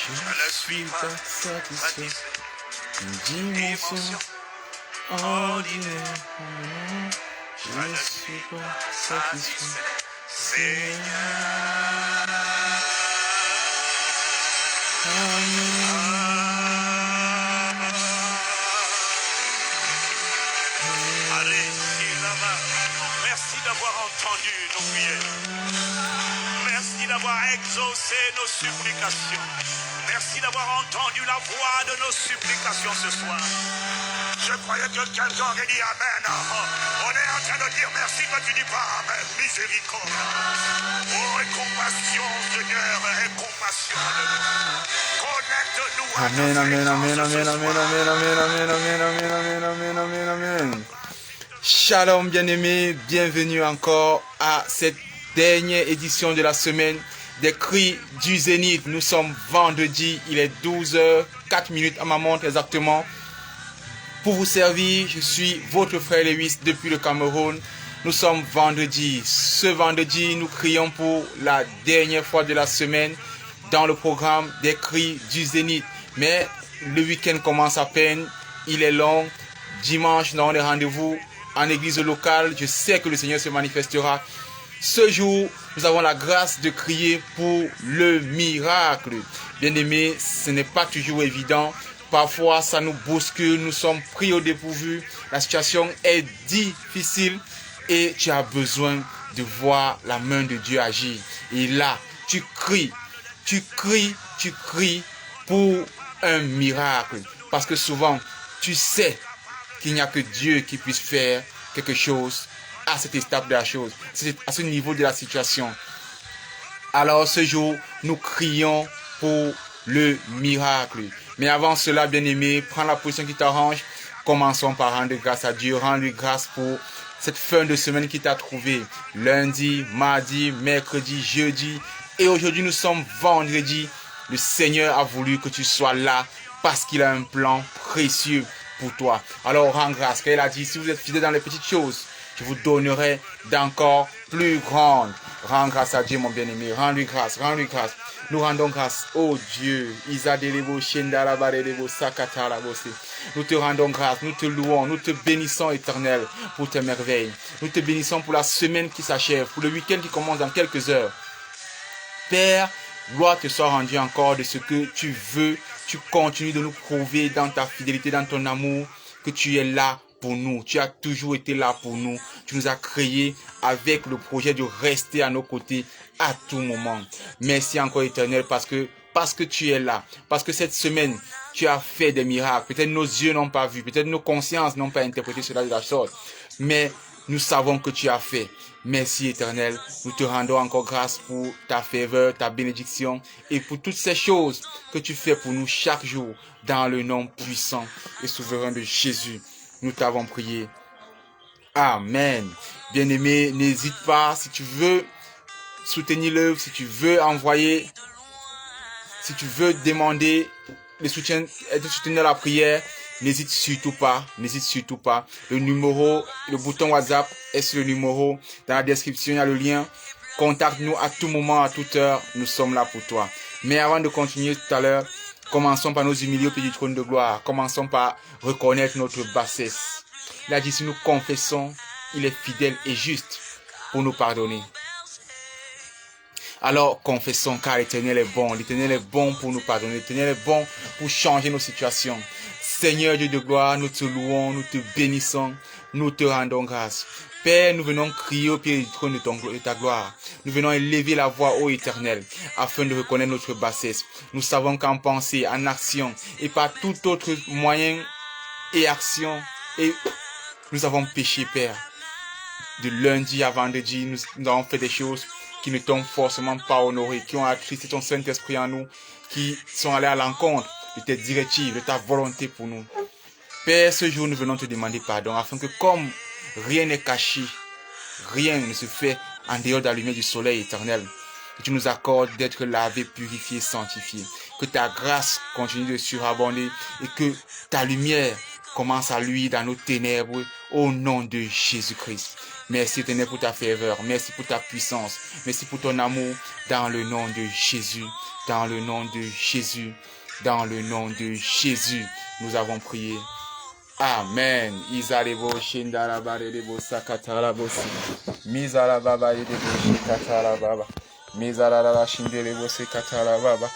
Je suis pas satisfait d'une dimension ordinaire. Je ne suis pas satisfait, Seigneur. Allez, là-bas. Merci d'avoir entendu nos prières. Merci d'avoir exaucé nos supplications. Merci d'avoir entendu la voix de nos supplications ce soir. Je croyais que quelqu'un aurait dit Amen. On est en train de dire merci, toi tu dis pas Amen. Miséricorde. Oh, et compassion, Seigneur, et compassion. Connecte-nous à Amen, amen, amen, amen, amen, amen, amen, amen, amen, amen, amen, amen, amen, amen. Shalom bien-aimés, bienvenue encore à cette dernière édition de la semaine des cris du Zénith. Nous sommes vendredi, il est 12h04 à ma montre exactement. Pour vous servir, je suis votre frère Lewis depuis le Cameroun. Nous sommes vendredi. Ce vendredi, nous crions pour la dernière fois de la semaine dans le programme des cris du Zénith. Mais le week-end commence à peine, il est long. Dimanche, nous avons des rendez-vous en église locale. Je sais que le Seigneur se manifestera. Ce jour, nous avons la grâce de crier pour le miracle. Bien-aimés, ce n'est pas toujours évident. Parfois, ça nous bouscule, nous sommes pris au dépourvu. La situation est difficile et tu as besoin de voir la main de Dieu agir. Et là, tu cries pour un miracle. Parce que souvent, tu sais qu'il n'y a que Dieu qui puisse faire quelque chose à cette étape de la chose, à ce niveau de la situation. Alors ce jour, nous crions pour le miracle. Mais avant cela, bien-aimé, prends la position qui t'arrange. Commençons par rendre grâce à Dieu. Rends-lui grâce pour cette fin de semaine qui t'a trouvé. Lundi, mardi, mercredi, jeudi. Et aujourd'hui, nous sommes vendredi. Le Seigneur a voulu que tu sois là parce qu'il a un plan précieux pour toi. Alors, rends grâce. Car il a dit, si vous êtes fidèles dans les petites choses, je vous donnerai d'encore plus grandes. Rends grâce à Dieu, mon bien-aimé. Rends-lui grâce, rends-lui grâce. Nous rendons grâce, oh Dieu. Nous te rendons grâce, nous te louons, nous te bénissons, Éternel, pour tes merveilles. Nous te bénissons pour la semaine qui s'achève, pour le week-end qui commence dans quelques heures. Père, gloire te soit rendue encore de ce que tu veux. Tu continues de nous prouver dans ta fidélité, dans ton amour, que tu es là pour nous. Tu as toujours été là pour nous. Tu nous as créés avec le projet de rester à nos côtés à tout moment. Merci encore, Éternel, parce que tu es là. Parce que cette semaine, tu as fait des miracles. Peut-être nos yeux n'ont pas vu. Peut-être nos consciences n'ont pas interprété cela de la sorte. Mais nous savons que tu as fait. Merci, Éternel. Nous te rendons encore grâce pour ta faveur, ta bénédiction et pour toutes ces choses que tu fais pour nous chaque jour dans le nom puissant et souverain de Jésus. Nous t'avons prié. Amen. Bien-aimé, n'hésite pas si tu veux soutenir l'œuvre, si tu veux envoyer, si tu veux demander le soutien et de soutenir la prière, n'hésite surtout pas. Le bouton WhatsApp est sur le numéro. Dans la description, il y a le lien. Contacte-nous à tout moment, à toute heure. Nous sommes là pour toi. Mais avant de continuer tout à l'heure, commençons par nous humilier au pied du trône de gloire. Commençons par reconnaître notre bassesse. Il a dit, si nous confessons, il est fidèle et juste pour nous pardonner. Alors confessons, car l'Éternel est bon. L'Éternel est bon pour nous pardonner. L'Éternel est bon pour changer nos situations. Seigneur Dieu de gloire, nous te louons, nous te bénissons, nous te rendons grâce. Père, nous venons crier au pied du trône de ta gloire. Nous venons élever la voix, ô Éternel, afin de reconnaître notre bassesse. Nous savons qu'en pensée, en action et par tout autre moyen et action, et nous avons péché, Père. De lundi à vendredi, nous avons fait des choses qui ne t'ont forcément pas honoré, qui ont attristé ton Saint-Esprit en nous, qui sont allés à l'encontre de tes directives, de ta volonté pour nous. Père, ce jour, nous venons te demander pardon, afin que comme rien n'est caché, rien ne se fait en dehors de la lumière du soleil éternel, que tu nous accordes d'être lavé, purifié, sanctifié, que ta grâce continue de surabonder et que ta lumière commence à luire dans nos ténèbres au nom de Jésus-Christ. Merci Éternel pour ta faveur, merci pour ta puissance, merci pour ton amour dans le nom de Jésus, dans le nom de Jésus, dans le nom de Jésus. Nous avons prié. Amen. Izarebo shindaraba redebo sakatarabo si. Mizarababa redebo shikatarababa. Mizarababa shinderebo sekatarababa.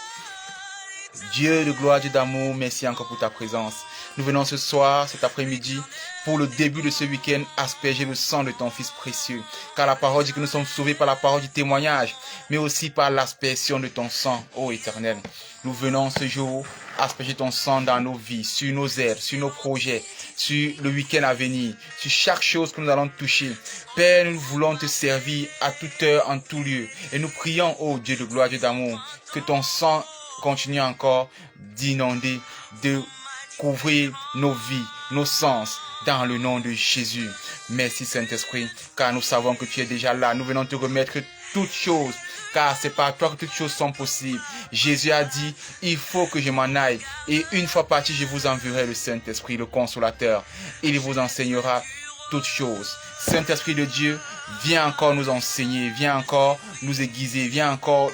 Dieu de gloire, Dieu d'amour, merci encore pour ta présence. Nous venons ce soir, cet après-midi, pour le début de ce week-end, asperger le sang de ton Fils précieux. Car la parole dit que nous sommes sauvés par la parole du témoignage, mais aussi par l'aspersion de ton sang, ô Éternel. Nous venons ce jour asperger ton sang dans nos vies, sur nos aides, sur nos projets, sur le week-end à venir, sur chaque chose que nous allons toucher. Père, nous voulons te servir à toute heure, en tout lieu. Et nous prions, ô Dieu de gloire, Dieu d'amour, que ton sang continue encore d'inonder, de couvrir nos vies, nos sens, dans le nom de Jésus. Merci Saint-Esprit, car nous savons que tu es déjà là. Nous venons te remettre toutes choses, car c'est par toi que toutes choses sont possibles. Jésus a dit, il faut que je m'en aille. Et une fois parti, je vous enverrai le Saint-Esprit, le Consolateur. Il vous enseignera toutes choses. Saint-Esprit de Dieu, viens encore nous enseigner, viens encore nous aiguiser, viens encore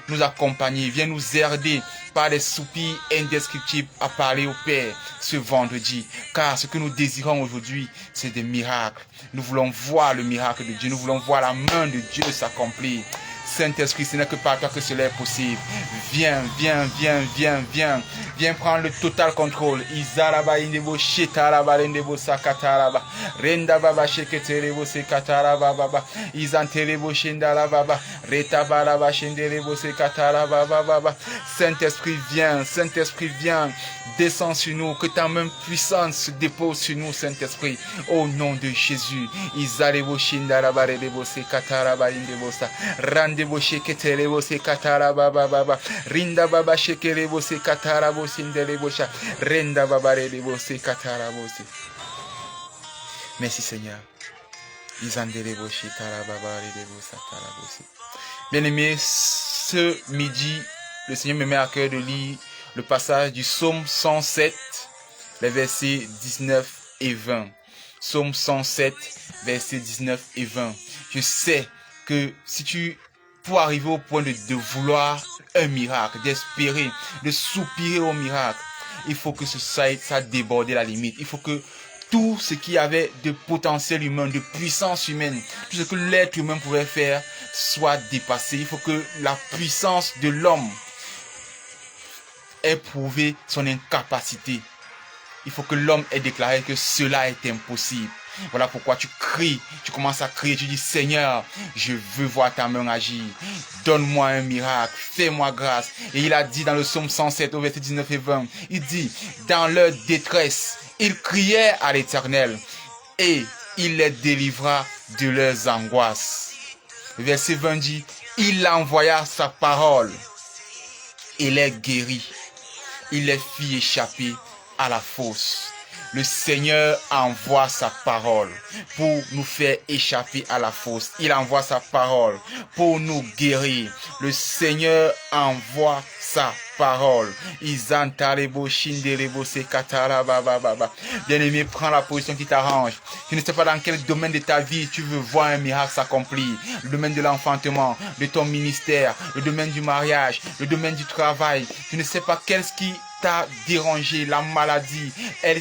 nous accompagner, viens nous aider par des soupirs indescriptibles à parler au Père ce vendredi. Car ce que nous désirons aujourd'hui, c'est des miracles. Nous voulons voir le miracle de Dieu, nous voulons voir la main de Dieu s'accomplir. Saint-Esprit, ce n'est que par toi que cela est possible. Viens, viens, viens, viens, viens. Viens prendre le total contrôle. Izaraba indebo shetaraba indebo sakataraba. Renda baba sheketerebo sekataraba baba. Izanterebo shendaraba baba. Retabaraba shenderebo sekataraba baba. Saint-Esprit, viens. Saint-Esprit, viens. Descends sur nous. Que ta main puissante se dépose sur nous, Saint-Esprit. Au nom de Jésus. Izarebo shendaraba indebo sekataraba indebo sa. Randebo sheketerebo sekataraba baba. Rinda baba shekerebo sekatarabo. Merci Seigneur. Bien-aimés, ce midi, le Seigneur me met à cœur de lire le passage du psaume 107, les versets 19 et 20. Psaume 107, versets 19 et 20. Je sais que si tu pour arriver au point de vouloir un miracle, d'espérer, de soupirer au miracle, il faut que ça déborde la limite. Il faut que tout ce qui avait de potentiel humain, de puissance humaine, tout ce que l'être humain pouvait faire, soit dépassé. Il faut que la puissance de l'homme ait prouvé son incapacité. Il faut que l'homme ait déclaré que cela est impossible. Voilà pourquoi tu cries, tu commences à crier, tu dis Seigneur, je veux voir ta main agir, donne-moi un miracle, fais-moi grâce. Et il a dit dans le psaume 107 au verset 19 et 20, il dit, dans leur détresse, ils criaient à l'Éternel et il les délivra de leurs angoisses. Le verset 20 dit, il envoya sa parole et les guérit, il les fit échapper à la fosse. Le Seigneur envoie sa parole pour nous faire échapper à la fosse. Il envoie sa parole pour nous guérir. Le Seigneur envoie sa parole. Bien-aimé, prends la position qui t'arrange. Je ne sais pas dans quel domaine de ta vie tu veux voir un miracle s'accomplir. Le domaine de l'enfantement, de ton ministère, le domaine du mariage, le domaine du travail. Je ne sais pas qu'est-ce qui t'a dérangé, la maladie,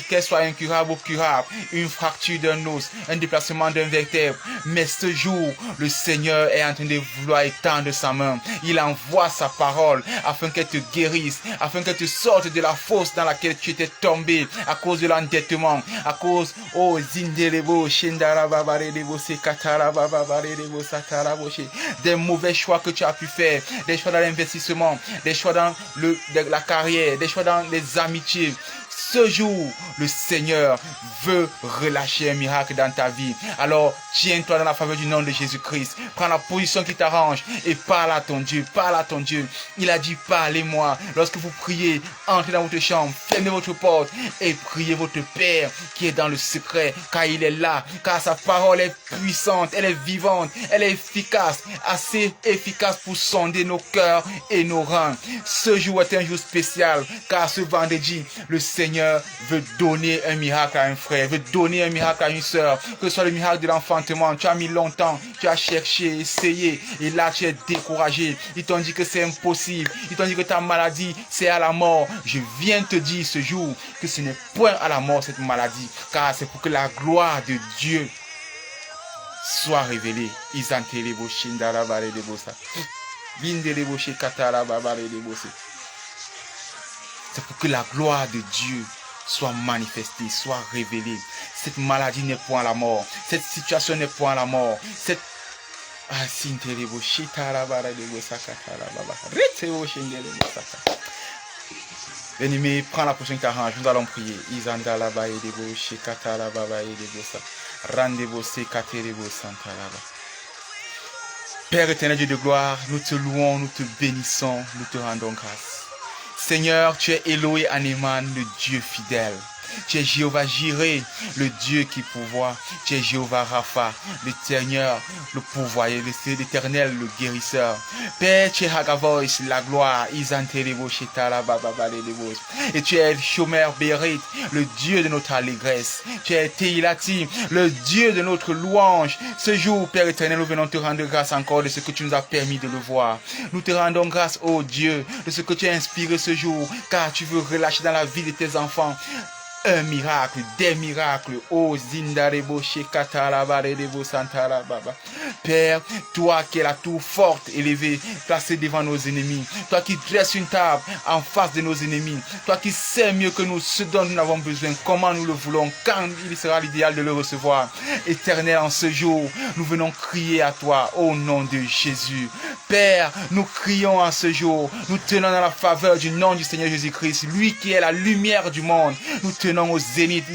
qu'elle soit incurable ou curable, une fracture d'un os, un déplacement d'un vertèbre. Mais ce jour, le Seigneur est en train de vouloir étendre sa main. Il envoie sa parole afin qu'elle te guérisse, afin qu'elle te sorte de la fosse dans laquelle tu étais tombé à cause de l'endettement, à cause, oh, zindelebo, shendarababadebo, sekatarababadebo, sataraboche, des mauvais choix que tu as pu faire, des choix dans l'investissement, des choix dans la carrière, des choix dans les amitiés. Ce jour, le Seigneur veut relâcher un miracle dans ta vie. Alors, tiens-toi dans la faveur du nom de Jésus-Christ. Prends la position qui t'arrange et parle à ton Dieu. Parle à ton Dieu. Il a dit, parlez-moi. Lorsque vous priez, entrez dans votre chambre, fermez votre porte et priez votre Père qui est dans le secret, car il est là, car sa parole est puissante, elle est vivante, elle est efficace, assez efficace pour sonder nos cœurs et nos reins. Ce jour est un jour spécial, car ce vendredi, le Seigneur Seigneur veut donner un miracle à un frère, veut donner un miracle à une sœur, que ce soit le miracle de l'enfantement. Tu as mis longtemps, tu as cherché, essayé, et là tu es découragé. Ils t'ont dit que c'est impossible, ils t'ont dit que ta maladie c'est à la mort. Je viens te dire ce jour que ce n'est point à la mort cette maladie, car c'est pour que la gloire de Dieu soit révélée. C'est pour que la gloire de Dieu soit manifestée, soit révélée. Cette maladie n'est point à la mort. Cette situation n'est point à la mort. Cette Bien-aimé, prends la portion qui t'arrange. Nous allons prier. Père éternel, Dieu de gloire, nous te louons, nous te bénissons, nous te rendons grâce. Seigneur, tu es Elohim Aneman, le Dieu fidèle. Tu es Jéhovah Jireh, le Dieu qui pourvoit. Tu es Jéhovah Rapha, l'éternel, le pourvoyeur, l'éternel, le guérisseur. Père, tu es Hagavois, la gloire. Et tu es Shomer Bérit, le Dieu de notre allégresse. Tu es Teilati, le Dieu de notre louange. Ce jour, Père éternel, nous venons te rendre grâce encore de ce que tu nous as permis de le voir. Nous te rendons grâce, ô Dieu, de ce que tu as inspiré ce jour, car tu veux relâcher dans la vie de tes enfants un miracle, des miracles. Oh Zindarebo Shekatalabarebo Santarababa. Père, toi qui es la tour forte, élevée, placée devant nos ennemis, toi qui dresses une table en face de nos ennemis, toi qui sais mieux que nous ce dont nous avons besoin, comment nous le voulons, quand il sera l'idéal de le recevoir. Éternel, en ce jour, nous venons crier à toi au nom de Jésus. Père, nous crions en ce jour, nous tenons dans la faveur du nom du Seigneur Jésus-Christ, lui qui est la lumière du monde. Nous tenons au zénith,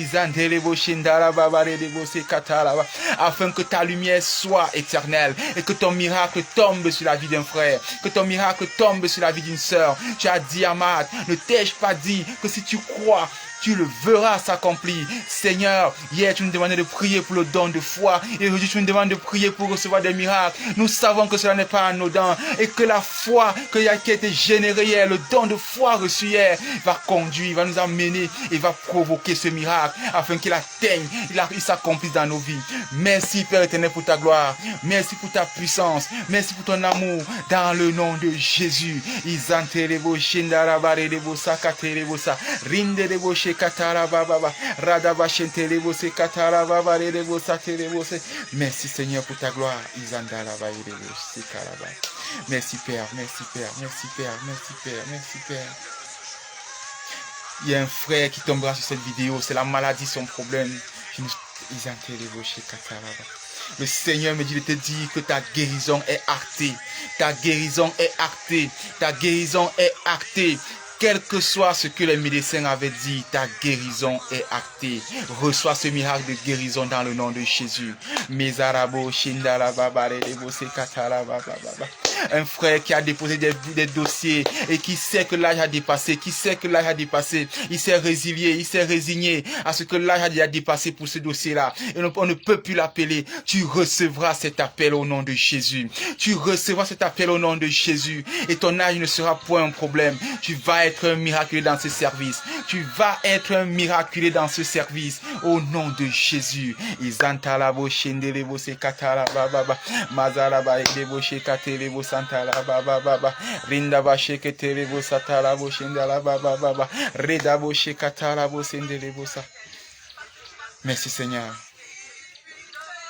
afin que ta lumière soit éternelle et que ton miracle tombe sur la vie d'un frère, que ton miracle tombe sur la vie d'une sœur. Tu as dit, Amad, ne t'ai-je pas dit que si tu crois, tu le verras s'accomplir. Seigneur, hier tu nous demandais de prier pour le don de foi et aujourd'hui tu nous demandes de prier pour recevoir des miracles. Nous savons que cela n'est pas anodin et que la foi qui a été générée hier, le don de foi reçu hier, va conduire, va nous amener et va provoquer ce miracle afin qu'il atteigne, il s'accomplisse dans nos vies. Merci Père éternel pour ta gloire, merci pour ta puissance, merci pour ton amour dans le nom de Jésus. Merci Seigneur pour ta gloire. Merci Père, merci Père, merci Père, merci Père, merci Père. Il y a un frère qui tombera sur cette vidéo, c'est la maladie, son problème. Le Seigneur me dit de te dire que ta guérison est actée. Ta guérison est actée. Ta guérison est actée. Quel que soit ce que les médecins avaient dit, ta guérison est actée. Reçois ce miracle de guérison dans le nom de Jésus. Un frère qui a déposé des dossiers et qui sait que l'âge a dépassé, il s'est résilié, il s'est résigné à ce que l'âge a déjà dépassé pour ce dossier-là. Et on ne peut plus l'appeler. Tu recevras cet appel au nom de Jésus. Tu recevras cet appel au nom de Jésus. Et ton âge ne sera point un problème. Tu vas être un miraculé dans ce service. Tu vas être un miraculé dans ce service. Au nom de Jésus. Santala baba baba rinda bashe ketele bo satala bo shindala baba baba reda bo shekatala bo sendele bo sa. Merci Seigneur.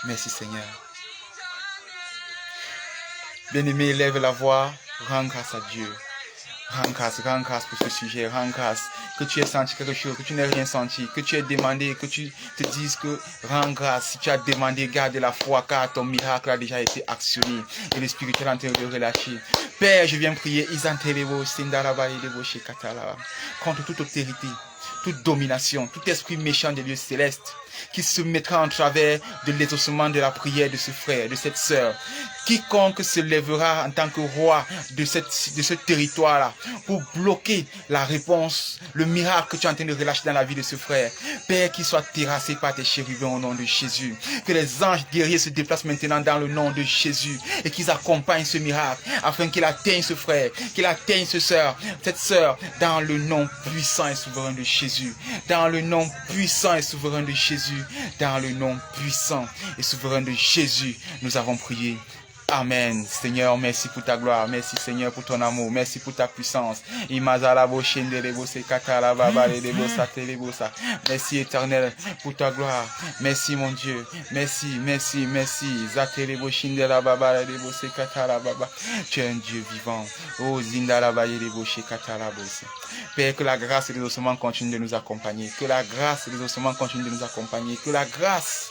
Merci Seigneur. Bien-aimé, lève la voix, rends grâce à Dieu. Rends grâce pour ce sujet, rends grâce que tu aies senti quelque chose, que tu n'aies rien senti, que tu aies demandé, que tu te dises que rends grâce. Si tu as demandé, garde la foi car ton miracle a déjà été actionné et le spirituel est en train de relâcher. Père, je viens prier, contre toute autorité, toute domination, tout esprit méchant des lieux célestes qui se mettra en travers de l'exaucement de la prière de ce frère, de cette sœur. Quiconque se lèvera en tant que roi de ce territoire-là pour bloquer la réponse, le miracle que tu es en train de relâcher dans la vie de ce frère. Père, qu'il soit terrassé par tes chérubins au nom de Jésus. Que les anges guerriers se déplacent maintenant dans le nom de Jésus et qu'ils accompagnent ce miracle afin qu'il atteigne ce frère, qu'il atteigne cette sœur dans le nom puissant et souverain de Jésus. Dans le nom puissant et souverain de Jésus. Dans le nom puissant et souverain de Jésus, nous avons prié. Amen. Seigneur, merci pour ta gloire. Merci Seigneur pour ton amour. Merci pour ta puissance. Merci Éternel pour ta gloire. Merci mon Dieu. Merci, merci, merci. Tu es un Dieu vivant. Oh, Père, que la grâce et les ossements continuent de nous accompagner. Que la grâce et les ossements continuent de nous accompagner. Que la grâce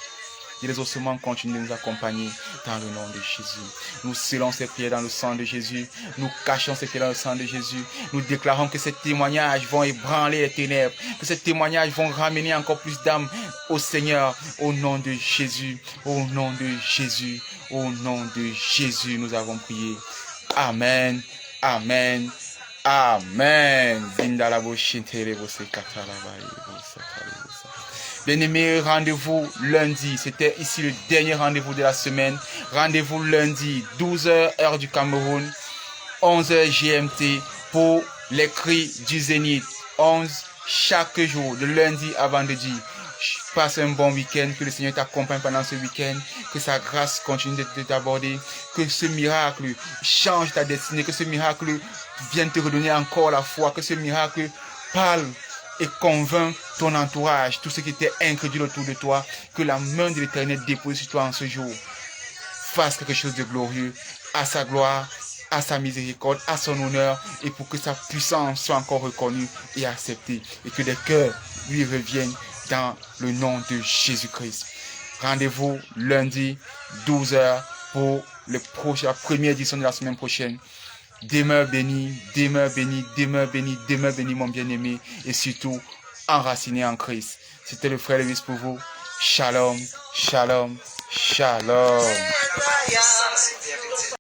et les ossements continuent de nous accompagner dans le nom de Jésus. Nous scellons ces prières dans le sang de Jésus. Nous cachons ces prières dans le sang de Jésus. Nous déclarons que ces témoignages vont ébranler les ténèbres. Que ces témoignages vont ramener encore plus d'âmes au Seigneur. Au nom de Jésus. Au nom de Jésus. Au nom de Jésus, nous avons prié. Amen. Amen. Amen. Bien-aimés, rendez-vous lundi. C'était ici le dernier rendez-vous de la semaine. Rendez-vous lundi, 12h, heure du Cameroun, 11h GMT, pour les cris du Zénith. 11 chaque jour, de lundi à vendredi. Passe un bon week-end, que le Seigneur t'accompagne pendant ce week-end, que sa grâce continue de t'aborder, que ce miracle change ta destinée, que ce miracle vienne te redonner encore la foi, que ce miracle parle et convainc ton entourage, tout ce qui était incrédule autour de toi, que la main de l'Éternel dépose sur toi en ce jour. Fasse quelque chose de glorieux, à sa gloire, à sa miséricorde, à son honneur, et pour que sa puissance soit encore reconnue et acceptée, et que des cœurs lui reviennent dans le nom de Jésus-Christ. Rendez-vous lundi, 12h, pour la première édition de la semaine prochaine. Demeure béni, demeure béni, demeure béni, demeure béni, mon bien-aimé, et surtout enraciné en Christ. C'était le frère Lewis pour vous. Shalom, shalom, shalom.